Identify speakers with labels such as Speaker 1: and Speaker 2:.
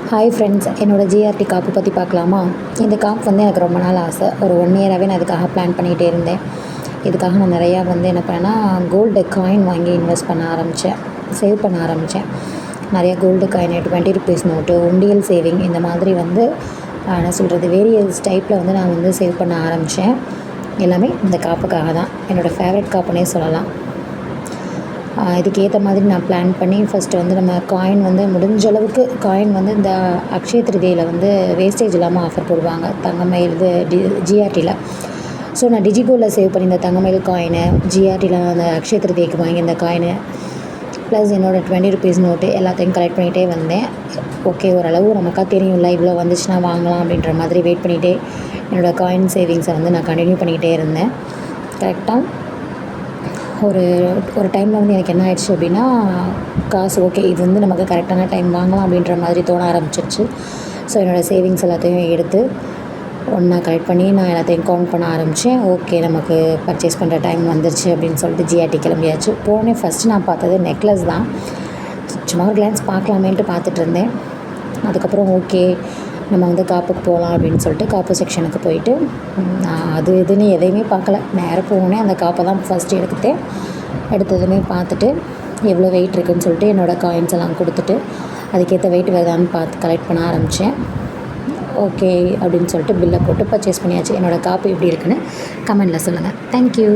Speaker 1: Hi friends, என்னோடய GRT காப்பு பற்றி பார்க்கலாமா? இந்த காப்பு வந்து எனக்கு ரொம்ப நாள் ஆசை. ஒரு 1 இயராகவே நான் இதுக்காக பிளான் பண்ணிகிட்டே இருந்தேன். இதுக்காக நான் நிறையா என்ன பண்ணேன்னா, கோல்டு காயின் வாங்கி இன்வெஸ்ட் பண்ண ஆரம்பித்தேன், சேவ் பண்ண ஆரம்பித்தேன். நிறையா கோல்டு காயின், 20 ருபீஸ் நோட்டு, உண்டியல் சேவிங், இந்த மாதிரி என்ன சொல்கிறது, வேரியஸ் டைப்பில் நான் சேவ் பண்ண ஆரம்பித்தேன். எல்லாமே இந்த காப்புக்காக தான். என்னோடய ஃபேவரட் காப்புனே சொல்லலாம். இதுக்கு ஏற்ற மாதிரி நான் பிளான் பண்ணி ஃபஸ்ட்டு நம்ம காயின் முடிஞ்ச அளவுக்கு காயின் இந்த அக்ஷய திருதியில் வேஸ்டேஜ் இல்லாமல் ஆஃபர் போடுவாங்க தங்கமயில் ஜிஆர்டியில். ஸோ நான் டிஜிகோவில் சேவ் பண்ணி இந்த தங்கமயில் காயினு, ஜிஆர்டியில் அந்த அக்ஷய திருதிக்கு வாங்கி இந்த காயினு ப்ளஸ் என்னோடய 20 ருபீஸ் நோட்டு எல்லாத்தையும் கலெக்ட் பண்ணிகிட்டே வந்தேன். ஓகே, ஓரளவு நமக்காக தெரியும்ல, இவ்வளோ வந்துச்சுன்னா வாங்கலாம் அப்படின்ற மாதிரி வெயிட் பண்ணிகிட்டே என்னோடய காயின் சேவிங்ஸை நான் கண்டினியூ பண்ணிக்கிட்டே இருந்தேன். கரெக்டாக ஒரு டைமில் எனக்கு என்ன ஆயிடுச்சு அப்படின்னா, காசு ஓகே, இது நமக்கு கரெக்டான டைம் வாங்கலாம் அப்படின்ற மாதிரி தோண ஆரம்பிச்சிருச்சு. ஸோ என்னோடய சேவிங்ஸ் எல்லாத்தையும் எடுத்து ஒன்றா கலெக்ட் பண்ணி நான் எல்லாத்தையும் கவுண்ட் பண்ண ஆரம்பித்தேன். ஓகே, நமக்கு பர்ச்சேஸ் பண்ணுற டைம் வந்துருச்சு அப்படின்னு சொல்லிட்டு ஜிஆர்டி கிளம்பியாச்சு. போனே ஃபஸ்ட்டு நான் பார்த்தது நெக்லஸ் தான். சும்மா ஒரு கிளான்ஸ் பார்க்கலாமேன்ட்டு பார்த்துட்டு இருந்தேன். அதுக்கப்புறம் ஓகே, நம்ம காப்புக்கு போகலாம் அப்படின்னு சொல்லிட்டு காப்பு செக்ஷனுக்கு போயிட்டு நான் அது இதுன்னு எதையுமே பார்க்கல, நேராக போனேன். அந்த காப்பை தான் ஃபஸ்ட்டு எடுத்ததுமே பார்த்துட்டு எவ்வளோ வெயிட் இருக்குதுன்னு சொல்லிட்டு என்னோடய காயின்ஸ் எல்லாம் கொடுத்துட்டு அதுக்கேற்ற வெயிட் வருதான்னு பார்த்து கலெக்ட் பண்ண ஆரம்பித்தேன். ஓகே அப்படின்னு சொல்லிட்டு பில்லை போட்டு பர்ச்சேஸ் பண்ணியாச்சு. என்னோடய காப்பு எப்படி இருக்குன்னு கமெண்டில் சொல்லுங்கள். தேங்க்யூ.